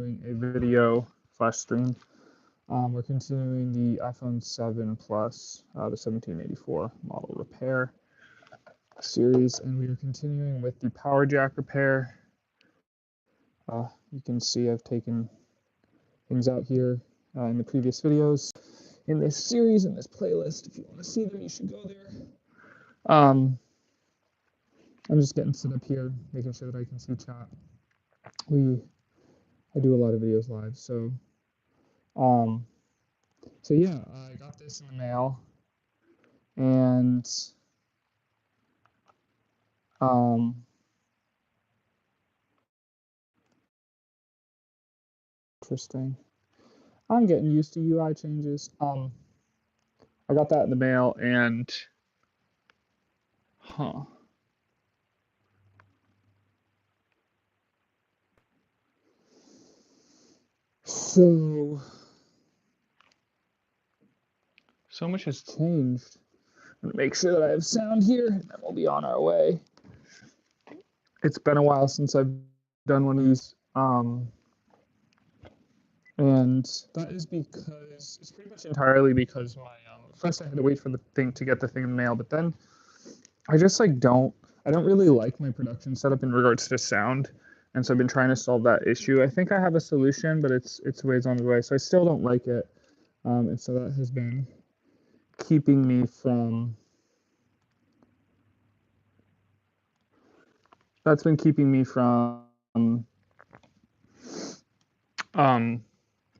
continuing a video flash stream. We're continuing the iPhone 7 Plus, the 1784 model repair series, and we are continuing with the power jack repair. You can see I've taken things out here in the previous videos in this series, in this playlist. If you want to see them, you should go there. I'm just getting set up here, making sure that I can see chat. I do a lot of videos live, so yeah, I got this in the mail, and interesting. I'm getting used to UI changes. I got that in the mail, and so much has changed. I'm gonna make sure that I have sound here, and then we'll be on our way. It's been a while since I've done one of these, and that is because it's pretty much entirely because my first I had to wait for the thing to get the thing in the mail, but then I just I don't really like my production setup in regards to sound, and so I've been trying to solve that issue. I think I have a solution, but it's ways on the way, so I still don't like it, and so that has been keeping me from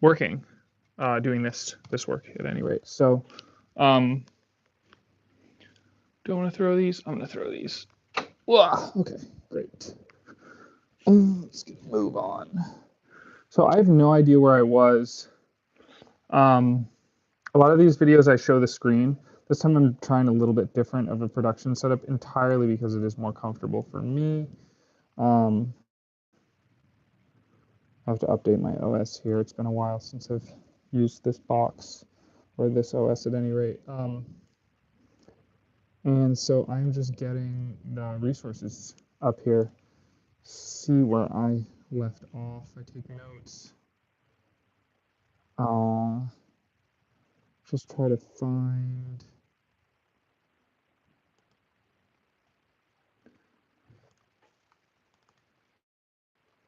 working, doing this work at any rate. So do I want to throw these? I'm going to throw these. Whoa, okay, great. Let's get a move on. So I have no idea where I was. A lot of these videos I show the screen. This time I'm trying a little bit different of a production setup entirely because it is more comfortable for me. I have to update my OS here. It's been a while since I've used this box or this OS at any rate. And so I'm just getting the resources up here. See where I left off. I take notes. Just try to find.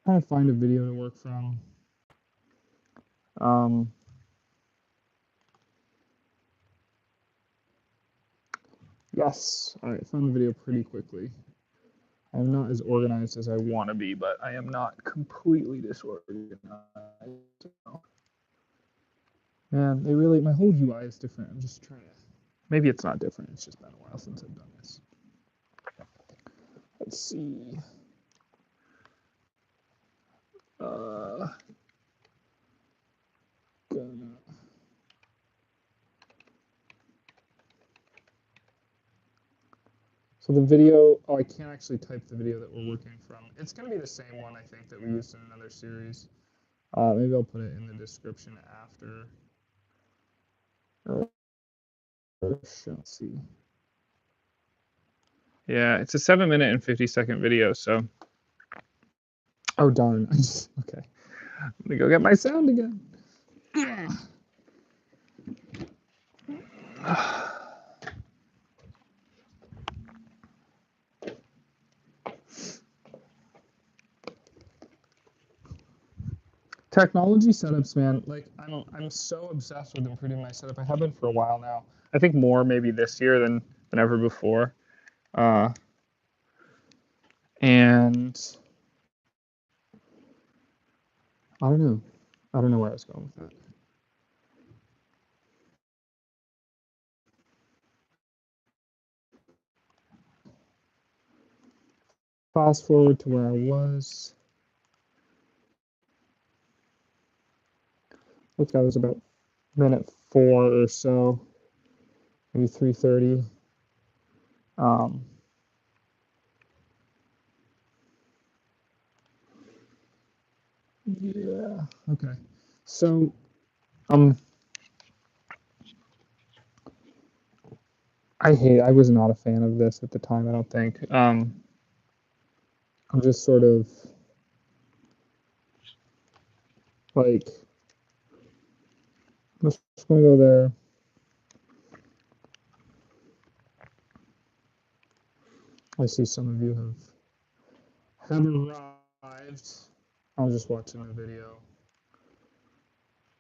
Trying to find a video to work from. Yes, all right, found the video pretty quickly. I'm not as organized as I want to be, but I am not completely disorganized. Man, my whole UI is different. I'm just trying to, maybe it's not different. It's just been a while since I've done this. Let's see. So the video, I can't actually type the video that we're working from. It's going to be the same one, I think, that we used in another series. Maybe I'll put it in the description after. Let's see. Yeah, it's a 7-minute and 50-second video, so. Oh, darn. Okay. I'm going to go get my sound again. Technology setups, man, like I'm so obsessed with improving my setup. I have been for a while now. I think more maybe this year than ever before. And I don't know where I was going with that. Fast forward to where I was. I think I was about minute 4 or so, maybe 3:30. Yeah. Okay. So, I was not a fan of this at the time, I don't think. I'm just sort of Like, I'm just gonna go there. I see some of you have arrived. I was just watching the video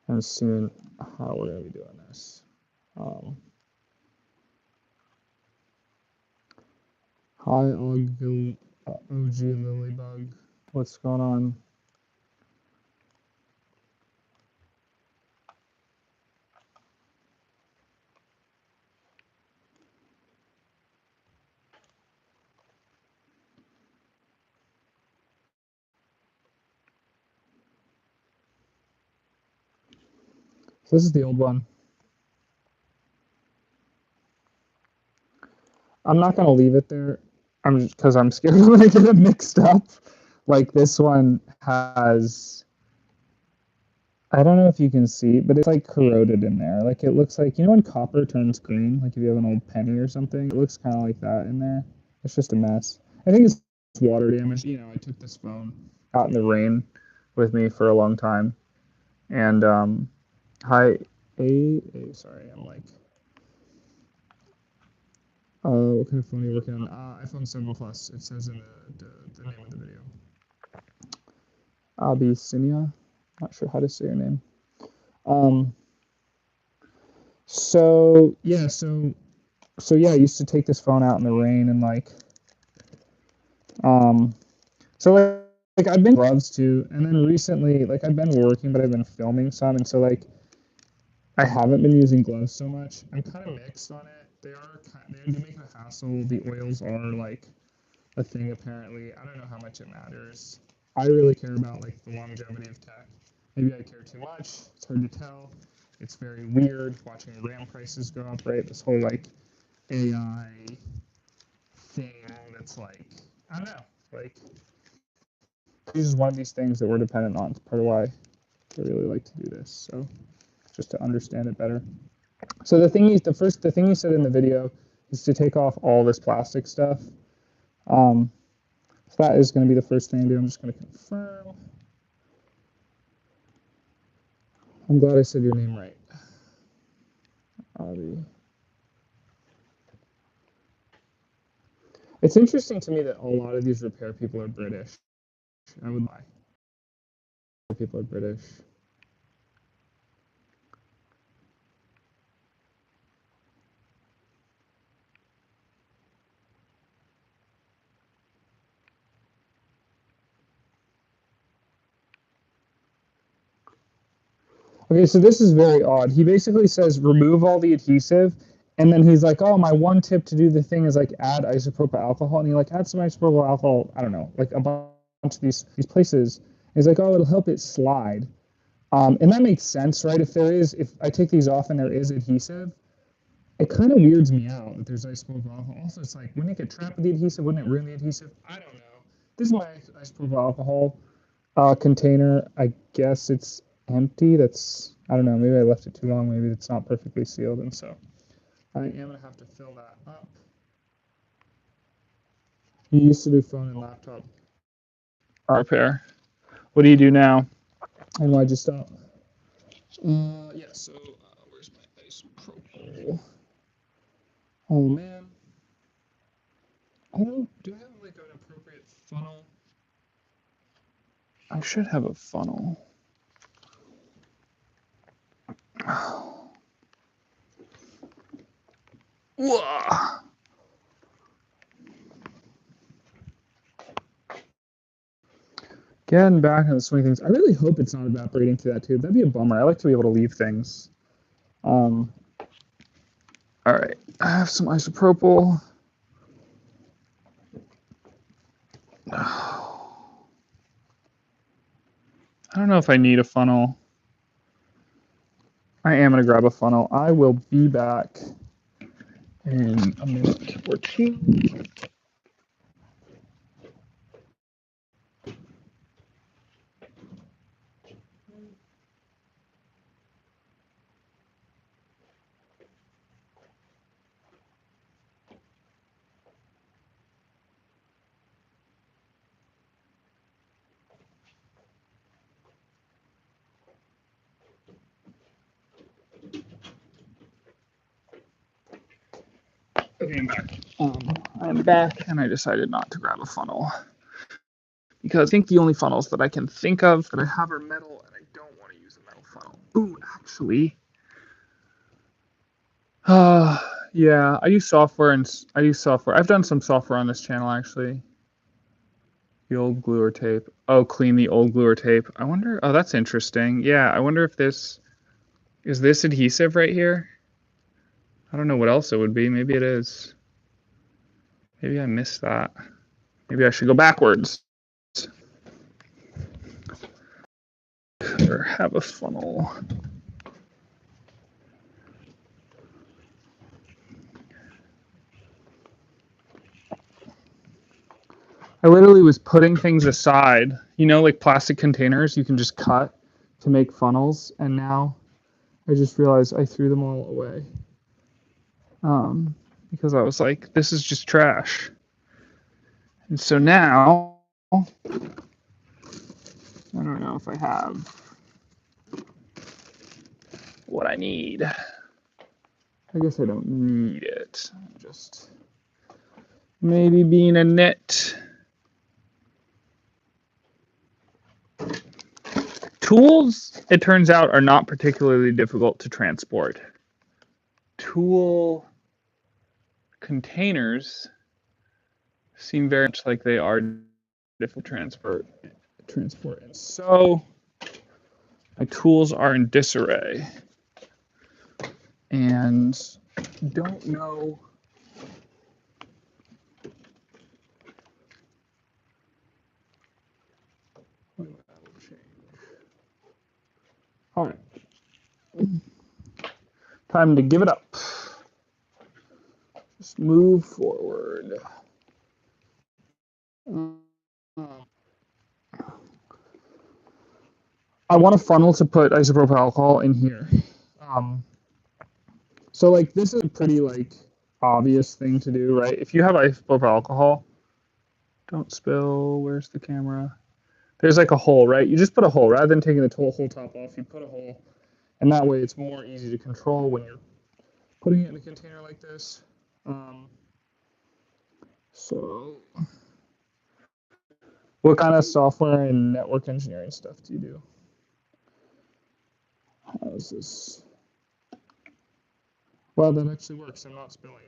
and seeing how we're gonna be doing this. Hi, OG Lilybug. What's going on? So this is the old one. I'm not gonna leave it there. Because I'm scared I'm gonna get it mixed up. Like this one has, I don't know if you can see, but it's like corroded in there. Like it looks like, you know when copper turns green, like if you have an old penny or something, it looks kind of like that in there. It's just a mess. I think it's water damage. You know, I took this phone out in the rain with me for a long time, and hi, sorry, I'm like, what kind of phone are you working on? iPhone 7 Plus. It says in the name of the video. Abyssinia. Not sure how to say your name. Um, so yeah, so yeah, I used to take this phone out in the rain and like, um, so like I've been gloves too, and then recently like I've been working, but I've been filming some, and so like I haven't been using gloves so much. I'm kind of mixed on it. They do make it a hassle. The oils are like a thing apparently. I don't know how much it matters. I really care about like the longevity of tech. Maybe I care too much. It's hard to tell. It's very weird watching RAM prices go up, right? This whole like AI thing that's like, I don't know, like this is one of these things that we're dependent on. It's part of why I really like to do this. So just to understand it better. So the thing you said in the video is to take off all this plastic stuff. So that is going to be the first thing I do. I'm just going to confirm. I'm glad I said your name right. Avi. It's interesting to me that a lot of these repair people are British. I would lie. People are British. Okay, so this is very odd. He basically says remove all the adhesive, and then he's like, "Oh, my one tip to do the thing is like add isopropyl alcohol," and he like add some isopropyl alcohol. I don't know, like a bunch of these places. And he's like, "Oh, it'll help it slide," and that makes sense, right? If I take these off and there is adhesive, it kind of weirds me out that there's isopropyl alcohol. Also, it's like, wouldn't it get trapped with the adhesive? Wouldn't it ruin the adhesive? I don't know. This is my isopropyl alcohol container. I guess it's empty. I don't know. Maybe I left it too long. Maybe it's not perfectly sealed, and so I am gonna have to fill that up. You used to do phone and laptop repair. What do you do now? And why'd you stop? Yeah. So where's my isopropyl? Oh man. I don't. Do I have like an appropriate funnel? I should have a funnel. Getting back on the swing of things. I really hope it's not evaporating through that tube. That'd be a bummer. I like to be able to leave things. All right. I have some isopropyl. I don't know if I need a funnel. I am going to grab a funnel. I will be back in a minute or two. Okay, I'm back. I'm back, and I decided not to grab a funnel because I think the only funnels that I can think of that I have are metal, and I don't want to use a metal funnel. Ooh, actually, yeah, I use software, and I use software. I've done some software on this channel actually. The old glue or tape. Oh, clean the old glue or tape. I wonder. Oh, that's interesting. Yeah, I wonder if this is this adhesive right here. I don't know what else it would be. Maybe it is. Maybe I missed that. Maybe I should go backwards. Or have a funnel. I literally was putting things aside. You know, like plastic containers you can just cut to make funnels, and now I just realized I threw them all away. Because I was like, this is just trash. And so now, I don't know if I have what I need. I guess I don't need it. I'm just maybe being a nit. Tools, it turns out, are not particularly difficult to transport. Tool containers seem very much like they are difficult to transport. And so my tools are in disarray. And don't know when that will change. All right. Time to give it up. Just move forward. I want a funnel to put isopropyl alcohol in here. So like this is a pretty like obvious thing to do, right? If you have isopropyl alcohol, don't spill. Where's the camera? There's like a hole, right? You just put a hole rather than taking the whole top off. You put a hole, and that way it's more easy to control when you're putting it in a container like this. So, what kind of software and network engineering stuff do you do? How is this? Well, that actually works. I'm not spilling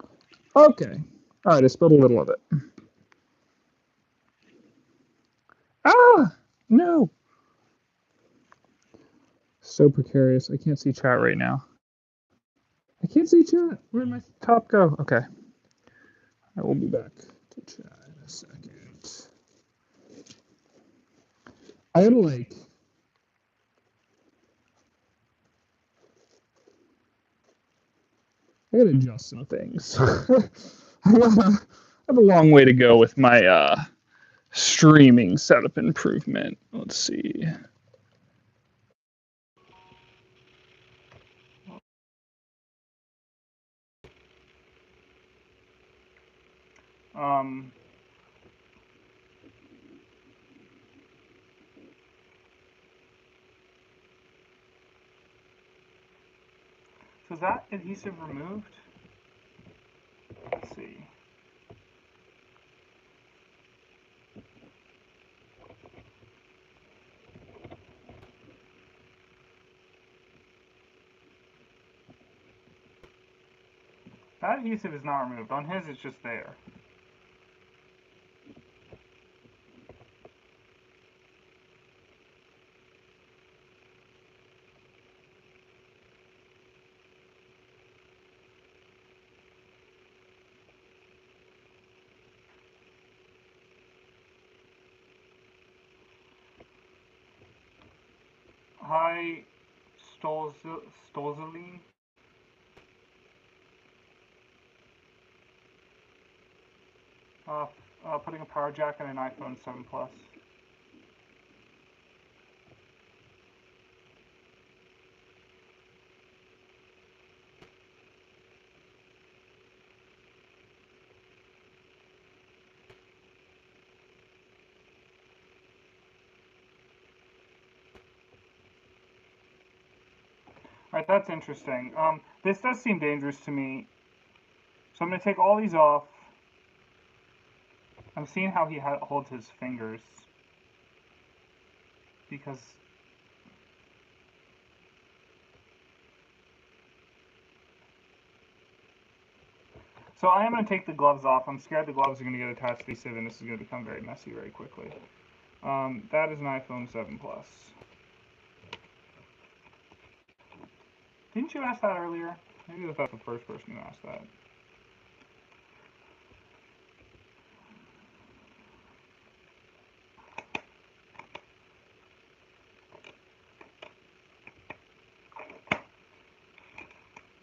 it. Okay. All right, I spilled a little of it. Ah, no. So precarious. I can't see chat right now. I can't see chat. Where'd my top go? Okay. I will be back to chat in a second. I gotta like. I gotta adjust some things. I have a long way to go with my streaming setup improvement. Let's see. So is that adhesive removed? Let's see. That adhesive is not removed. On his, it's just there. Hi, Stolzeline. Putting a power jack on an iPhone 7 Plus. Alright, that's interesting. This does seem dangerous to me. So I'm going to take all these off. I'm seeing how he holds his fingers. Because... So I am going to take the gloves off. I'm scared the gloves are going to get attached to the adhesive and this is going to become very messy very quickly. That is an iPhone 7 Plus. Didn't you ask that earlier? Maybe that's the first person who asked that.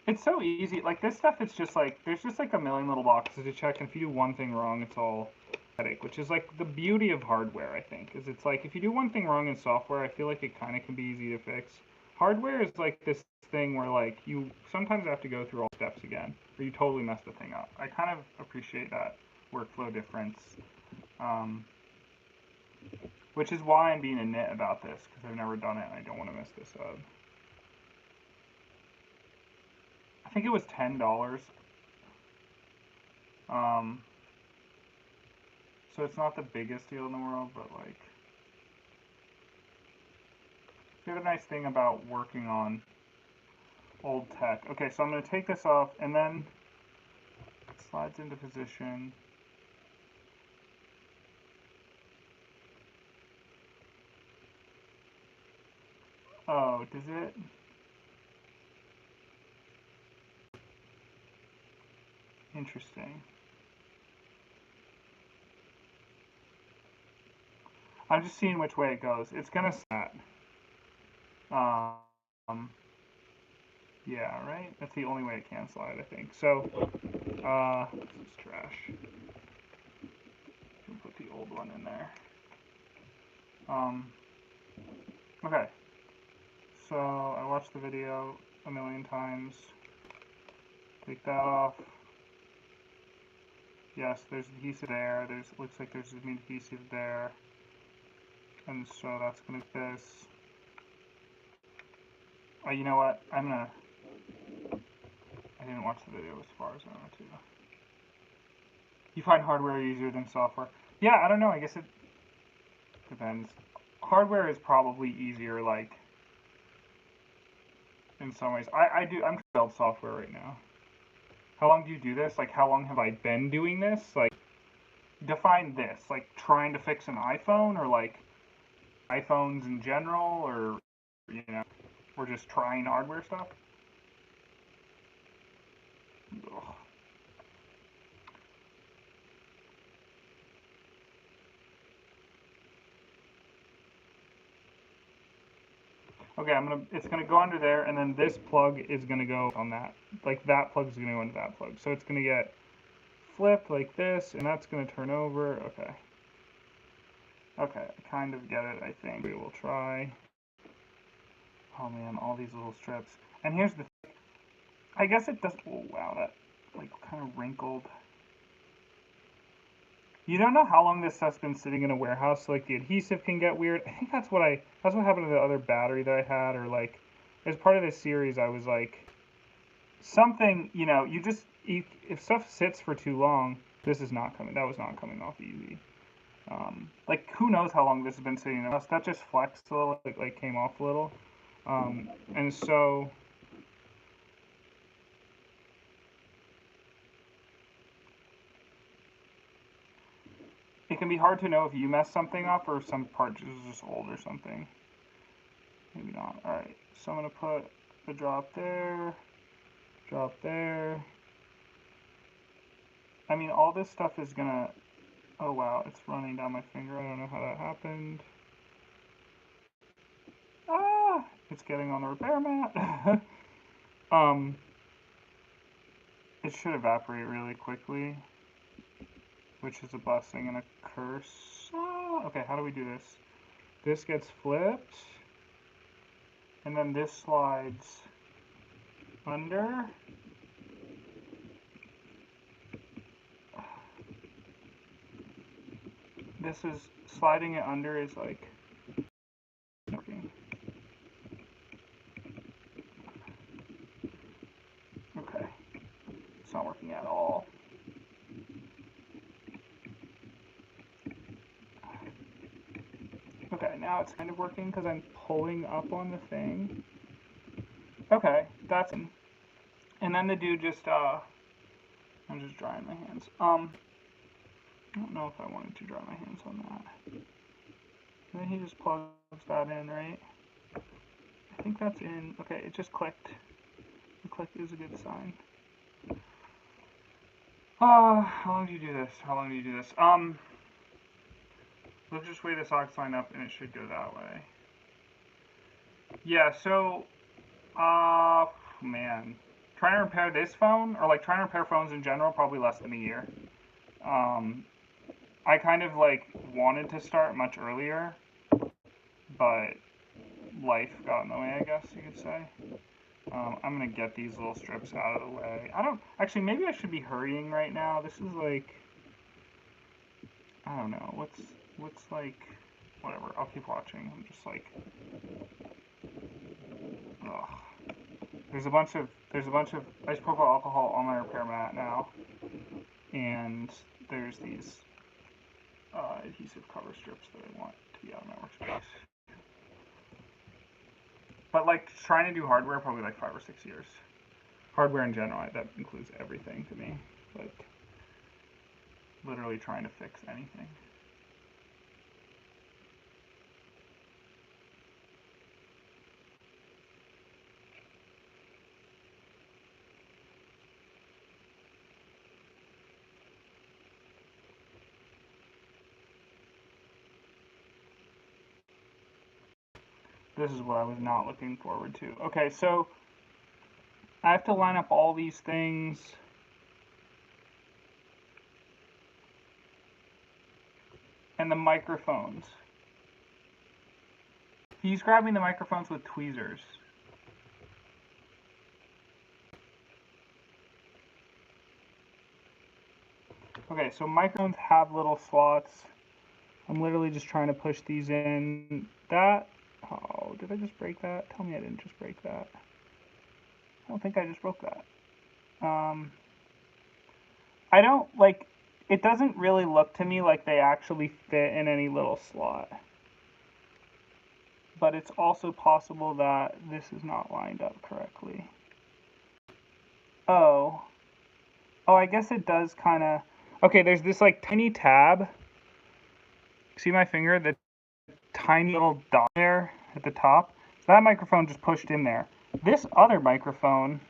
It's so easy. Like this stuff, it's just like, there's just like a million little boxes to check, and if you do one thing wrong, it's all headache, which is like the beauty of hardware, I think, is it's like, if you do one thing wrong in software, I feel like it kind of can be easy to fix. Hardware is like this thing where like, you sometimes have to go through all steps again, or you totally mess the thing up. I kind of appreciate that workflow difference. Which is why I'm being a nit about this, because I've never done it and I don't want to mess this up. I think it was $10. So it's not the biggest deal in the world, but like, the other nice thing about working on old tech. Okay, so I'm going to take this off, and then it slides into position. Oh, does it? Interesting. I'm just seeing which way it goes. It's gonna snap. Yeah, right? That's the only way it can slide, I think. So, this is trash. Can put the old one in there. Okay. So, I watched the video a million times. Take that off. Yes, there's adhesive there. Looks like there's adhesive there. And so that's gonna be this. You know what? I didn't watch the video as far as I wanted to. You find hardware easier than software? Yeah, I don't know. I guess it depends. Hardware is probably easier, like, in some ways. I'm trying to build software right now. How long do you do this? Like, how long have I been doing this? Like, define this. Like, trying to fix an iPhone, or like iPhones in general, or, you know, we're just trying hardware stuff? Ugh. Okay, it's gonna go under there, and then this plug is gonna go on that. Like, that plug is gonna go into that plug. So it's gonna get flipped like this, and that's gonna turn over. Okay. Okay, I kind of get it, I think. We will try. Oh man, all these little strips. And here's the thing. I guess it does, oh wow, that, like, kind of wrinkled. You don't know how long this stuff's been sitting in a warehouse, so like the adhesive can get weird. I think that's what happened to the other battery that I had, or like, as part of this series, I was like, something, you know, if stuff sits for too long, that was not coming off easy. Like, who knows how long this has been sitting in the house. That just flexed a little, like came off a little. And so, it can be hard to know if you messed something up or some part is just old or something. Maybe not. Alright, so I'm going to put the drop there. I mean, all this stuff is going to... Oh wow, it's running down my finger. I don't know how that happened. Ah! It's getting on the repair mat. It should evaporate really quickly, which is a blessing and a curse. Okay, how do we do this? This gets flipped, and then this slides under. This is, sliding it under is like, working. Okay, now it's kind of working because I'm pulling up on the thing. Okay, that's in. And then the dude just, I'm just drying my hands. I don't know if I wanted to dry my hands on that. And then he just plugs that in, right? I think that's in. Okay, it just clicked. The click is a good sign. How long do you do this? How long do you do this? Let's just weigh the sockets line up and it should go that way. Yeah, so, man. Trying to repair this phone, or like trying to repair phones in general, probably less than a year. I kind of like wanted to start much earlier, but life got in the way, I guess you could say. I'm gonna get these little strips out of the way. Actually, maybe I should be hurrying right now. This is like, I don't know, what's like, whatever, I'll keep watching. I'm just like, ugh. There's a bunch of isopropyl alcohol on my repair mat now, and there's these adhesive cover strips that I want to be out of my workspace. But like trying to do hardware, probably like 5 or 6 years. Hardware in general, that includes everything to me. Like literally trying to fix anything. This is what I was not looking forward to. Okay, so I have to line up all these things. And the microphones. He's grabbing the microphones with tweezers. Okay, so microphones have little slots. I'm literally just trying to push these in. That, oh, did I just break that? Tell me I didn't just break that. I don't think I just broke that. I don't, like, it doesn't really look to me like they actually fit in any little slot. But it's also possible that this is not lined up correctly. Oh, I guess it does kind of, okay, there's this like tiny tab. See my finger? The tiny little dot there at the top. So that microphone just pushed in there. This other microphone,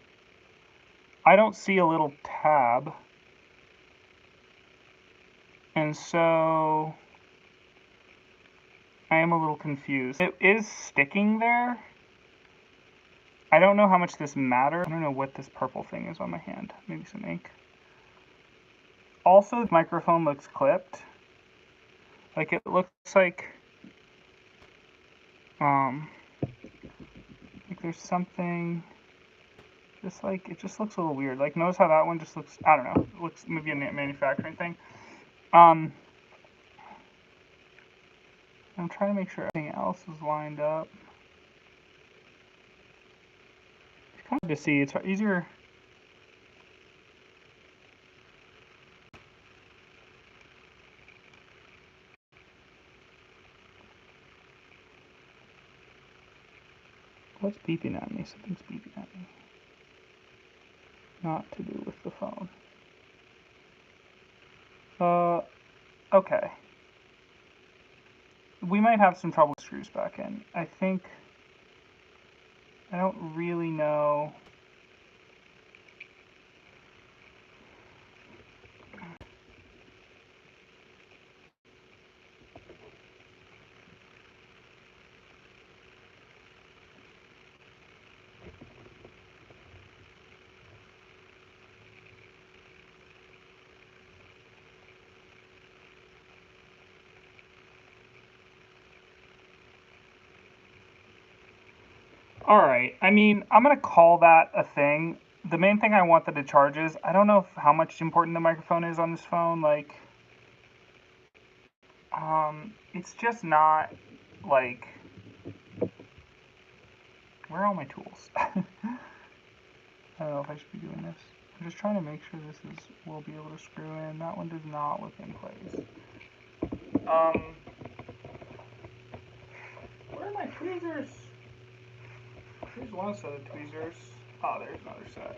I don't see a little tab. And so I am a little confused. It is sticking there. I don't know how much this matters. I don't know what this purple thing is on my hand. Maybe some ink. Also, the microphone looks clipped. Like it looks like there's something just like, it just looks a little weird. Like notice how that one just looks, I don't know, it looks maybe a manufacturing thing. I'm trying to make sure everything else is lined up. It's kind of hard to see, it's easier. What's beeping at me? Something's beeping at me. Not to do with the phone. Okay. We might have some trouble with screws back in. I think, I don't really know. Alright, I mean, I'm going to call that a thing. The main thing I want that it charges, I don't know how much important the microphone is on this phone, like, it's just not, like, where are all my tools? I don't know if I should be doing this. I'm just trying to make sure this is, we'll be able to screw in. That one does not look in place. Where are my tweezers? Here's one set of tweezers. Oh, there's another set.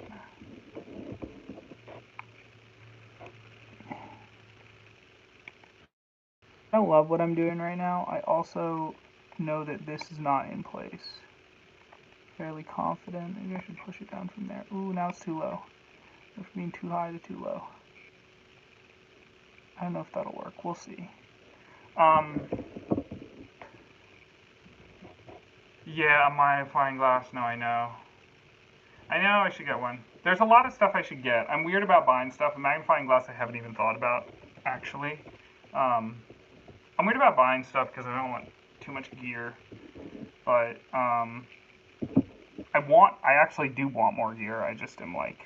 I love what I'm doing right now. I also know that this is not in place. Fairly confident. Maybe I should push it down from there. Ooh, now it's too low. Go from being too high to too low. I don't know if that'll work. We'll see. Yeah, a magnifying glass. No, I know. I know I should get one. There's a lot of stuff I should get. I'm weird about buying stuff. A magnifying glass I haven't even thought about, actually. I'm weird about buying stuff because I don't want too much gear. But, I actually do want more gear. I just am like,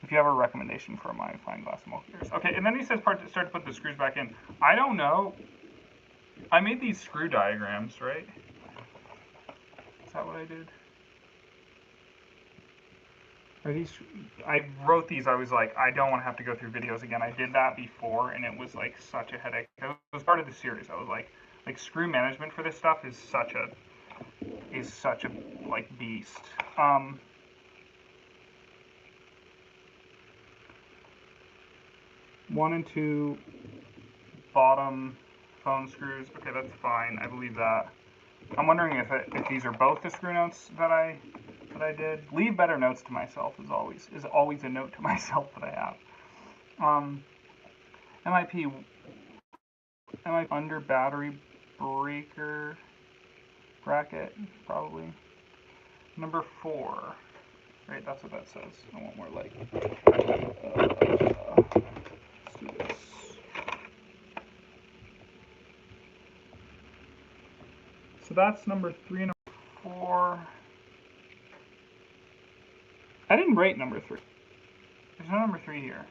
if you have a recommendation for a magnifying glass, I'm all ears. Okay, and then he says start to put the screws back in. I don't know. I made these screw diagrams, right? Is that what I did? Are these? I wrote these. I was like, I don't want to have to go through videos again. I did that before, and it was like such a headache. It was part of the series. I was like screw management for this stuff is such a like beast. 1 and 2 bottom phone screws. Okay, that's fine. I believe that. I'm wondering if these are both the screw notes that I did. Leave better notes to myself is always a note to myself that I have. MIP under battery breaker bracket probably. Number 4. Right, that's what that says. I want more light. Let's do this. So that's number 3 and number 4. I didn't write number 3. There's no number 3 here.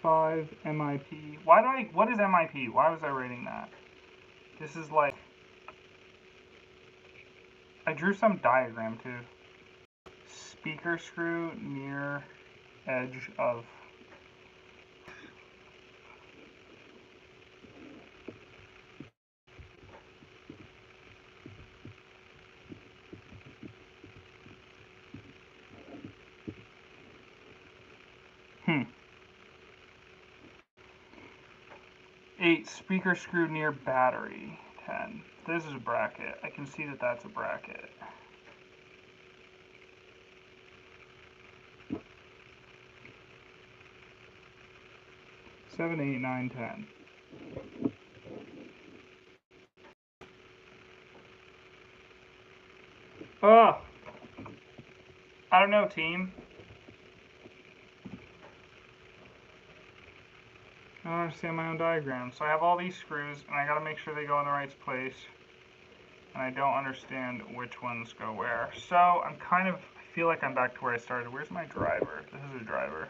Five MIP. What is MIP? Why was I writing that? This is like, I drew some diagram too. Speaker screw near edge of. Hmm. 8, speaker screw near battery. 10. This is a bracket. I can see that that's a bracket. Seven, 8, 9, 10. Ugh. I don't know, team. I don't understand my own diagram. So I have all these screws, and I gotta make sure they go in the right place. And I don't understand which ones go where. So I feel like I'm back to where I started. Where's my driver? This is a driver.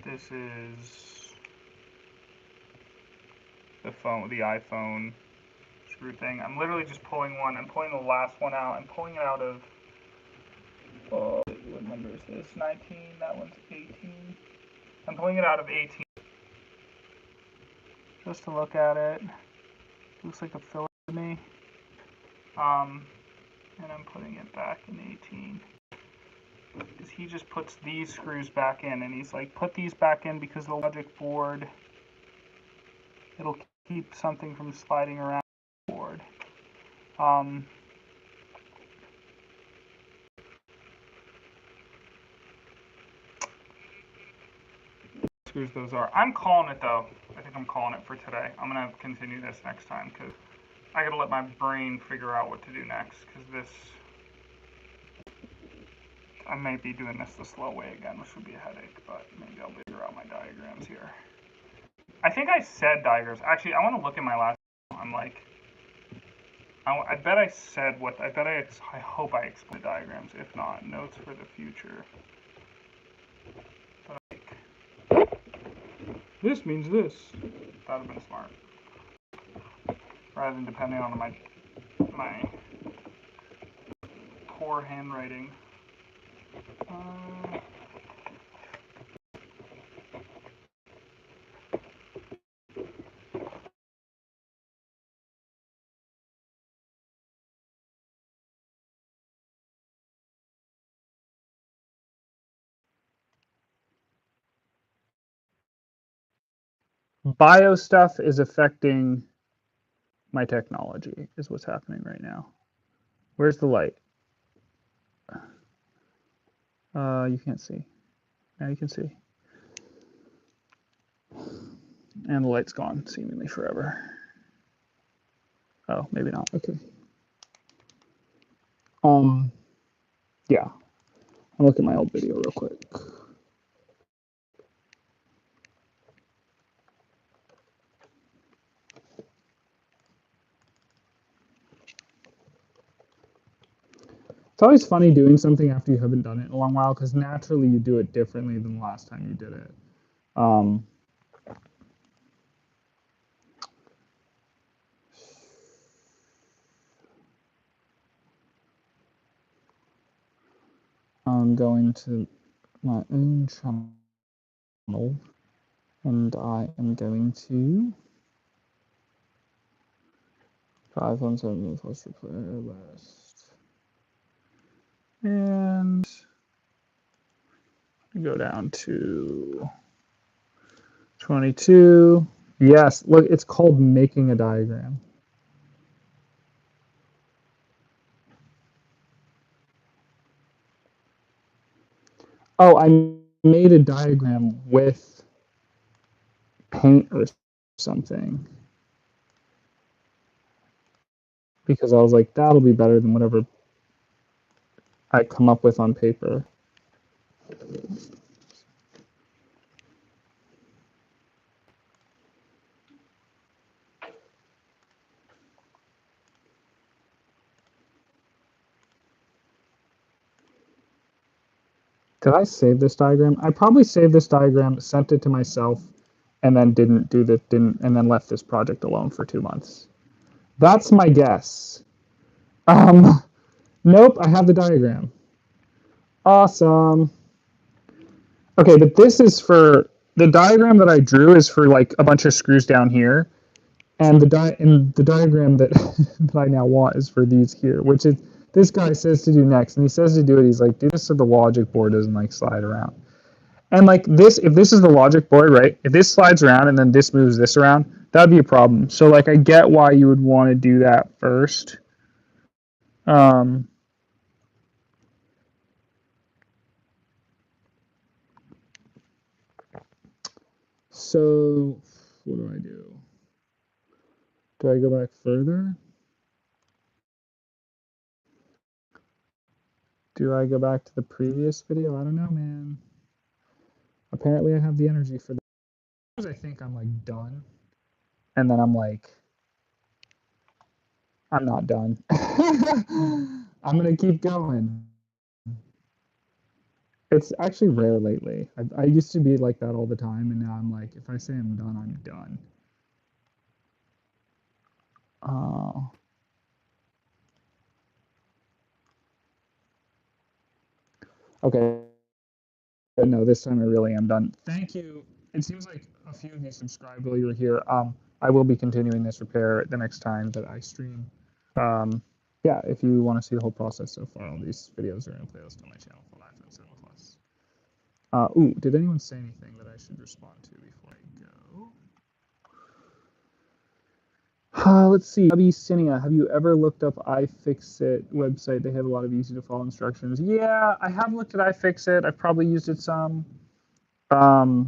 This is the iPhone screw thing. I'm literally just pulling one. I'm pulling the last one out. I'm pulling it out of, what number is this? 19. That one's 18. I'm pulling it out of 18. Just to look at it. Looks like a filler to me. And I'm putting it back in 18. Because he just puts these screws back in, and he's like, put these back in because the logic board, it'll keep something from sliding around the board. Screws those are. I'm calling it though. I think I'm calling it for today. I'm gonna continue this next time because I gotta let my brain figure out what to do next because I might be doing this the slow way again, which would be a headache, but maybe I'll figure out my diagrams here. I think I said diagrams. Actually, I want to look at my last one. I'm like, I bet I said what, I hope I explained diagrams. If not, notes for the future. But this means this. That would have been smart. Rather than depending on my poor handwriting. Bio stuff is affecting my technology, is what's happening right now. Where's the light? You can't see. Now you can see. And the light's gone seemingly forever. Oh, maybe not. Okay. Yeah. I'll look at my old video real quick. It's always funny doing something after you haven't done it in a long while, because naturally you do it differently than the last time you did it. I'm going to my own channel, and I am going to iPhone 7 Plus playlist, and go down to 22. Yes, look, it's called making a diagram. Oh, I made a diagram with paint or something, because I was like, that'll be better than whatever I come up with on paper. Did I save this diagram? I probably saved this diagram, sent it to myself, and then didn't, and then left this project alone for 2 months. That's my guess. Nope, I have the diagram. Awesome. Okay, but this is for, the diagram that I drew is for like a bunch of screws down here, and the diagram that that I now want is for these here, which is this guy says to do next, and he says to do it. He's like, do this so the logic board doesn't like slide around. And like this, if this is the logic board, right? If this slides around and then this moves this around, that'd be a problem. So like I get why you would want to do that first. So what do I do? Do I go back further? Do I go back to the previous video? I don't know, man. Apparently I have the energy for this. I think I'm like done. And then I'm like, I'm not done. I'm going to keep going. It's actually rare lately. I used to be like that all the time, and now I'm like, if I say I'm done, I'm done. Oh. Okay. But no, this time I really am done. Thank you. It seems like a few of you subscribed while you were here. I will be continuing this repair the next time that I stream. Yeah, if you want to see the whole process so far, all these videos are in a playlist on my channel called iPhone 7 Plus. Ooh, did anyone say anything that I should respond to before I go? Let's see. Abyssinia, have you ever looked up iFixit website? They have a lot of easy to follow instructions. Yeah, I have looked at iFixit. I've probably used it some. I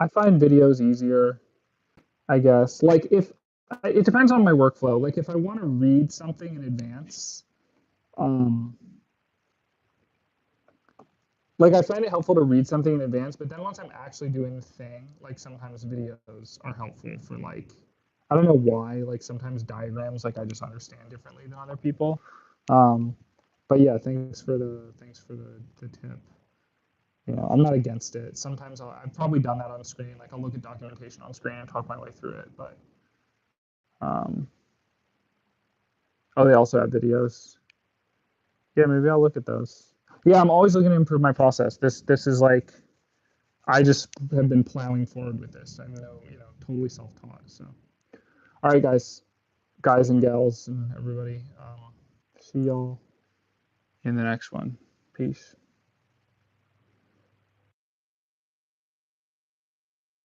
find videos easier, I guess. Like if it depends on my workflow. Like if I want to read something in advance, like I find it helpful to read something in advance, but then once I'm actually doing the thing, like sometimes videos are helpful for like, I don't know why, like sometimes diagrams, like I just understand differently than other people. But yeah, thanks for the tip. You know, I'm not against it. Sometimes I've probably done that on screen. Like I'll look at documentation on screen and talk my way through it. But Oh, they also have videos. Yeah, maybe I'll look at those. Yeah, I'm always looking to improve my process. This is like I just have been plowing forward with this. I'm no, totally self-taught. So, all right, guys and gals and everybody. See y'all in the next one. Peace.